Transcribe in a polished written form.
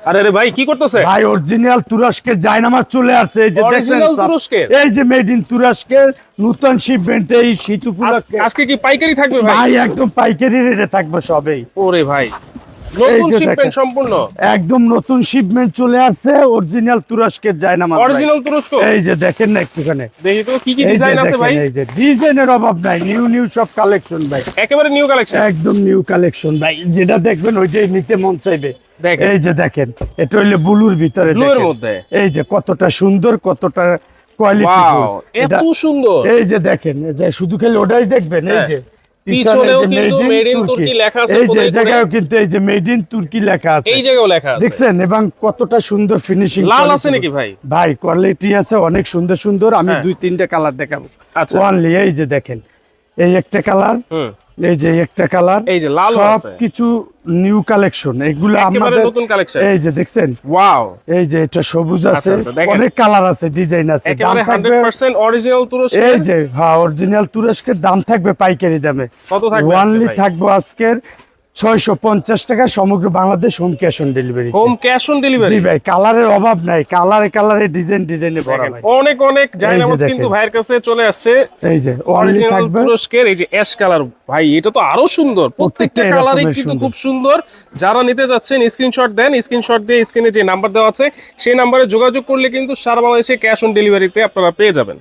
আরে আরে ভাই কি করতেছে? ভাই অরিজিনাল তুরস্কের জায়নামাজ চলে আসছে, এই যে দেখেন অরিজিনাল তুরস্কের? এই যে মেড ইন তুরস্কের নতুন শিপমেন্ট, এই শীত উপলক্ষে আজকে কি পাইকারি থাকবে ভাই? ভাই একদম পাইকারি রেটে থাকবে সবই। ওরে ভাই এই নতুন যে শিপমেন্ট দেখেন। সম্পূর্ণ একদম নতুন শিপমেন্ট চলে আসছে অরিজিনাল তুরস্কের জায়নামাজ ভাই। অরিজিনাল তুরস্ক। এই যে দেখেন না একটুখানি, দেখি তো কি কি এই যে ডিজাইন আছে দেখেন, ভাই? এই যে ডিজাইনের অভাব নাই, নিউ নিউ সব কালেকশন ভাই, একেবারে নিউ কালেকশন। একদম নিউ কালেকশন ভাই, যেটা দেখবেন ওইটাই নিতে মন চাইবে। দেখেন। এই যে দেখেন, এটা হইলে ব্লুর ভিতরে ব্লু এর দেখেন। মধ্যে। এই যে কতটা সুন্দর, কতটা কোয়ালিটি। ওয়াও এত সুন্দর। এই যে দেখেন, এই যে শুধু খালি ওটাই দেখবেন, এই হ্যাঁ। যে পিছনেও কিন্তু মেড ইন তুর্কি লেখা আছে এই যে কোথায় করে? জায়গায় কিন্তু এই যে মেড ইন তুর্কি লেখা আছে, এই জায়গাও লেখা আছে। দেখছেন, এবং কতটা সুন্দর ফিনিশিং। লাল আছে নাকি ভাই? ভাই কোয়ালিটি আছে অনেক সুন্দর সুন্দর, আমি হ্যাঁ। 2-3টা কালার দেখাবো। আচ্ছা। ওয়ানলি এই যে দেখেন, এই একটা কালার, হুম। এই যে একটা কালার, এই যে লাল সব আছে। কিছু নিউ কালেকশন, এগুলো একেবারে আমাদের নতুন কালেকশন। এই যে দেখছেন, ওয়াও এই যে এটা সবুজ আছে, আচ্ছা, দেখেন। অনেক কালার আছে, ডিজাইন আছে, দাম একেবারে থাকবে 100% অরিজিনাল তুরস্ক। এই যে হ্যাঁ অরিজিনাল তুরস্কের দাম থাকবে পাইকারি দামে। কত থাকবে আজকে ওয়ানলি ভাই? থাকবো আজকের 650 টাকা, সমগ্র Bangladesh home cash on delivery. Home cash on G delivery. ভাই, কালারের অভাব নাই, কালারে ডিজাইনে ভরা ভাই। অনেক অনেক জায়নামাজ দেখেন। কিন্তু ভাইয়ের কাছে চলে আসছে। এই যে অনলি অরিজিনাল থাকবে, তুরস্কের এই যে অ্যাশ কালার, ভাই এটা তো আরো সুন্দর, প্রত্যেকটা প্রত্যেকটা কালারই এরকমের কিন্তু সুন্দর। খুব সুন্দর। যারা নিতে যাচ্ছেন স্ক্রিনশট দেন, স্ক্রিনশট দিয়ে স্ক্রিনে যে নাম্বার দেওয়া আছে সেই নাম্বারে যোগাযোগ করলে কিন্তু সারা বাংলাদেশে ক্যাশ অন ডেলিভারিতে আপনারা পেয়ে যাবেন।